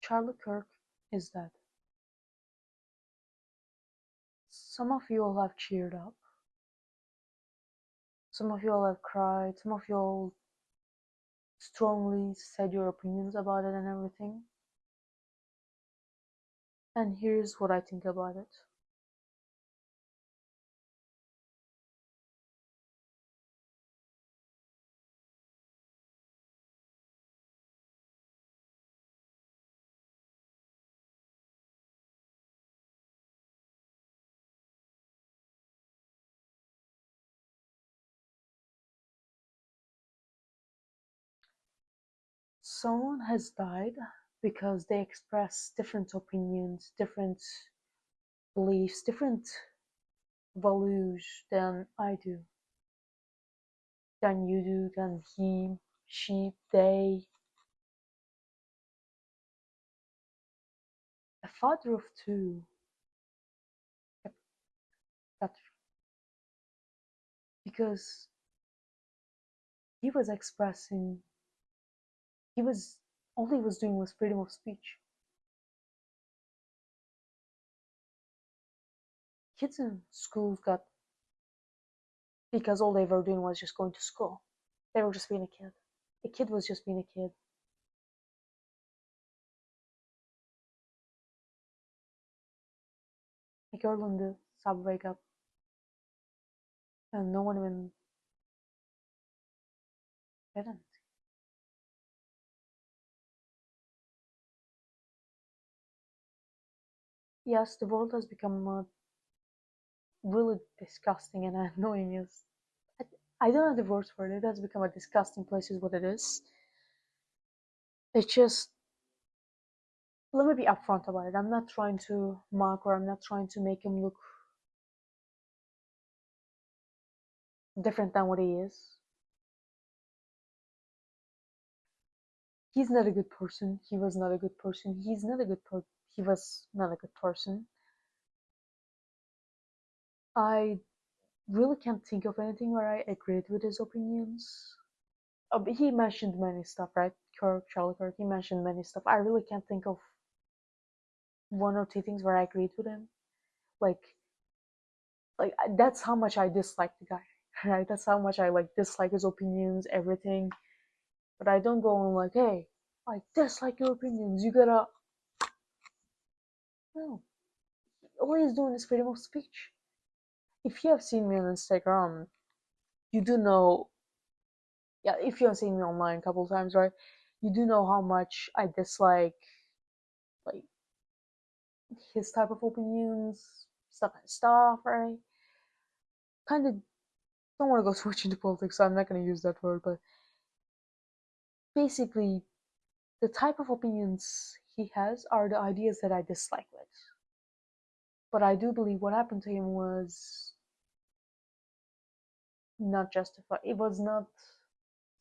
Charlie Kirk is dead. Some of you all have cheered up. Some of you all have cried. Some of you all strongly said your opinions about it and everything. And here's what I think about it. Someone has died because they express different opinions, different beliefs, different values than I do, than you do, than he, she, they. A father of two, that because he was expressing, he was all he was doing was freedom of speech. Kids in schools got, because all they were doing was just going to school. They were just being a kid. A kid was just being a kid. A girl in the subway got, and no one even didn't. Yes, the world has become really disgusting and annoying. Is I don't have the words for it. It has become a disgusting place, is what it is. It's just, let me be upfront about it. I'm not trying to mock, or I'm not trying to make him look different than what he is. He's not a good person. He was not a good person. He was not a good person. I really can't think of anything where I agreed with his opinions. He mentioned many stuff, right? Charlie Kirk, he mentioned many stuff. I really can't think of one or two things where I agreed with him. Like, that's how much I dislike the guy, right? That's how much I dislike his opinions, everything. But I don't go on like, hey, I dislike your opinions. You gotta. No, all he's doing is freedom of speech. If you have seen me on Instagram, you do know. Yeah, if you have seen me online a couple of times, right? You do know how much I dislike like his type of opinions, stuff, right? Kind of don't want to go switch into politics, so I'm not going to use that word, but basically, the type of opinions he has are the ideas that I dislike with. But I do believe what happened to him was not justified. It was not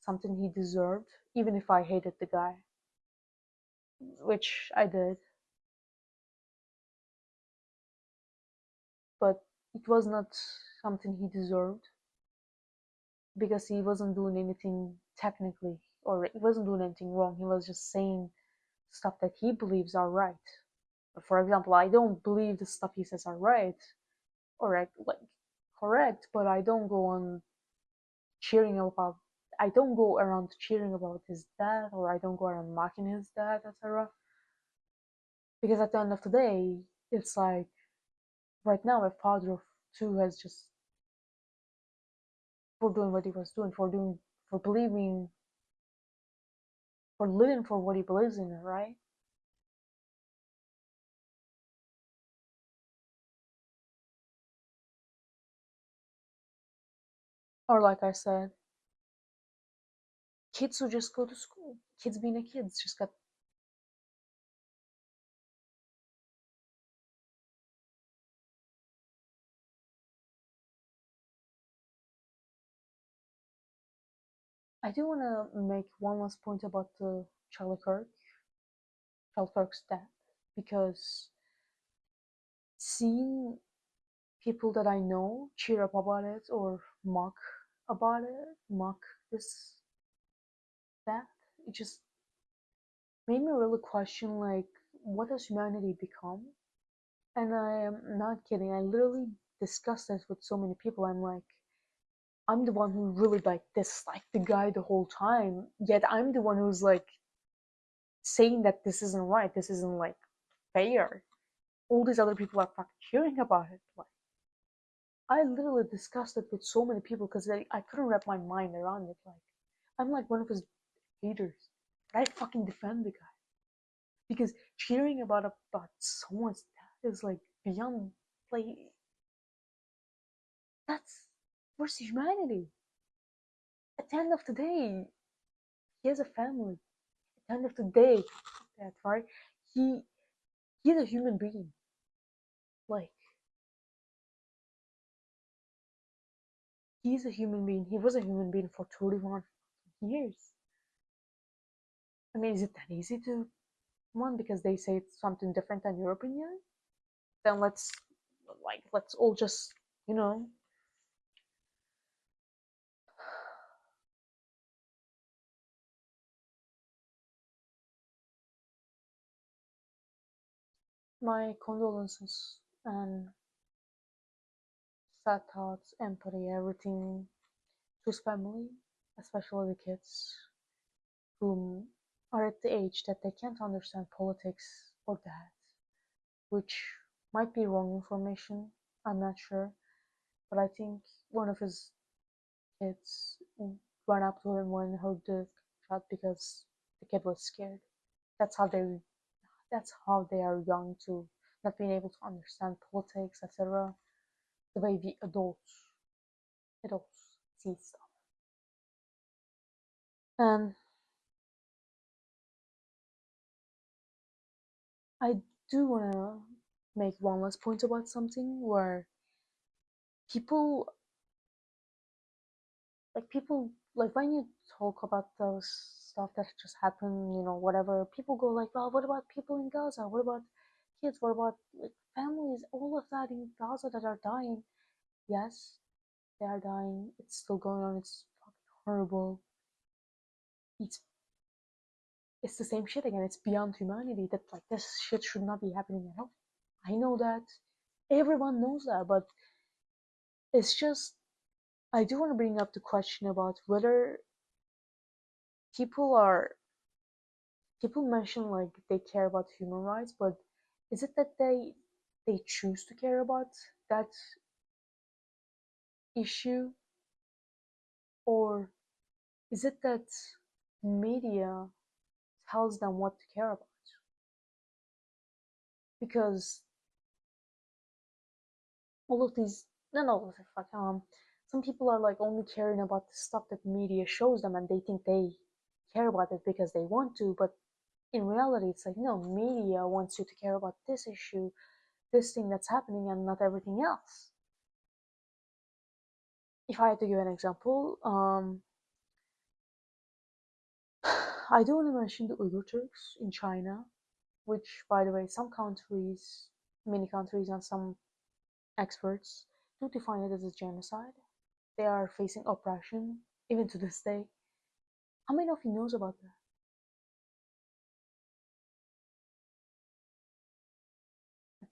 something he deserved, even if I hated the guy, which I did. But it was not something he deserved because he wasn't doing anything technically, or he wasn't doing anything wrong. He was just saying stuff that he believes are right. For example, I don't believe the stuff he says are right, or like correct, but I don't go on cheering about. I don't go around cheering about his dad, or I don't go around mocking his dad, etc. Because at the end of the day, it's like right now a father of two has just, for doing what he was doing, for believing, for living for what he believes in, right? Or like I said, kids who just go to school, kids being a kids just got. I do want to make one last point about the Charlie Kirk, Charlie Kirk's death, because seeing people that I know cheer up about it or mock about it, mock this death, it just made me really question, like, what does humanity become? And I am not kidding. I literally discussed this with so many people. I'm like, I'm the one who really like disliked the guy the whole time. Yet I'm the one who's like saying that this isn't right. This isn't like fair. All these other people are fucking cheering about it. Like, I literally discussed it with so many people because I couldn't wrap my mind around it. Like, I'm like one of his haters, but I fucking defend the guy because cheering about someone's death is like beyond, like, that's where's humanity? At the end of the day, he has a family. At the end of the day, that right? He he's a human being. Like, he's a human being. He was a human being for 31 years. I mean, is it that easy to one because they say it's something different than your opinion? Then let's all just, you know, my condolences and sad thoughts, empathy, everything to his family, especially the kids whom are at the age that they can't understand politics or that, which might be wrong information. I'm not sure, but I think one of his kids ran up to him when he heard the shot because the kid was scared. That's how they that's how they are young to not being able to understand politics, etc. The way we adults see stuff. And I do wanna make one last point about something where people people like when you talk about those stuff that just happened, whatever, people go like, well, what about people in Gaza? What about kids? What about like families? All of that in Gaza that are dying. Yes, they are dying. It's still going on. It's fucking horrible. It's it's the same shit again. It's beyond humanity that like this shit should not be happening at all. I know that. Everyone knows that, but it's just I do want to bring up the question about whether people are people mention like they care about human rights, but is it that they choose to care about that issue, or is it that media tells them what to care about? Because all of these, not all of it, like some people are like only caring about the stuff that media shows them, and they think they care about it because they want to, but in reality, it's like no, media wants you to care about this issue, this thing that's happening, and not everything else. If I had to give an example, I do want to mention the Uyghur Turks in China, which, by the way, some countries, many countries, and some experts do define it as a genocide. They are facing oppression even to this day. How many of you knows about that?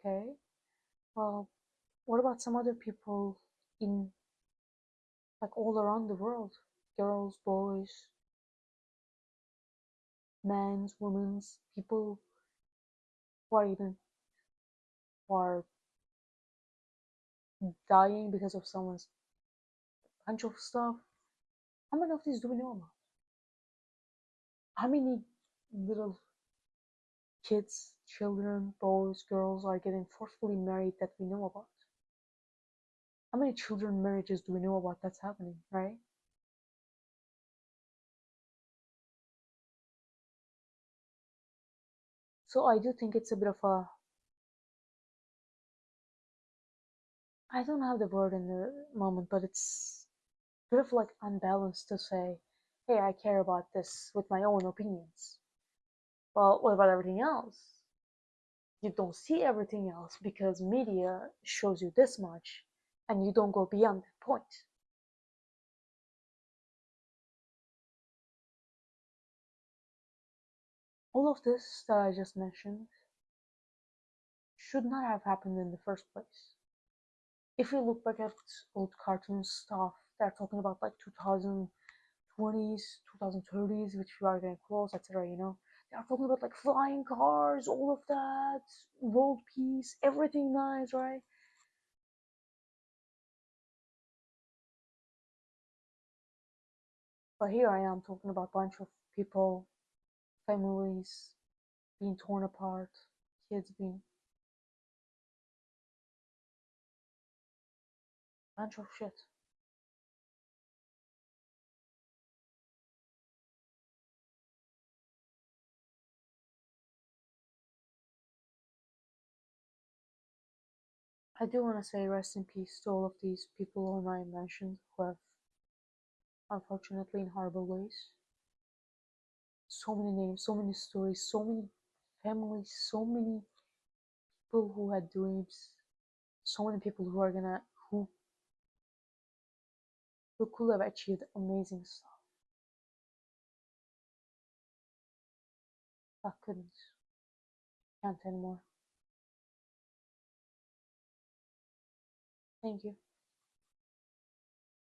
Okay, well, what about some other people in like all around the world? Girls, boys, men, women, people who are even who are dying because of someone's bunch of stuff. How many of these do we know about? How many little kids, children, boys, girls are getting forcefully married that we know about? How many children marriages do we know about that's happening, right? So I do think it's a bit of a, I don't have the word in the moment, but it's a bit of like unbalanced to say, hey, I care about this with my own opinions. Well, what about everything else? You don't see everything else because media shows you this much and you don't go beyond that point. All of this that I just mentioned should not have happened in the first place. If we look back at old cartoon stuff, they're talking about like 2020s, 2030s, which we are getting close, etc. They are talking about like flying cars, all of that, world peace, everything nice, right? But here I am talking about a bunch of people, families being torn apart, kids being a bunch of shit. I do want to say rest in peace to all of these people whom I mentioned who have, unfortunately, in horrible ways. So many names, so many stories, so many families, so many people who had dreams, so many people who are gonna who could have achieved amazing stuff but couldn't, can't anymore. Thank you.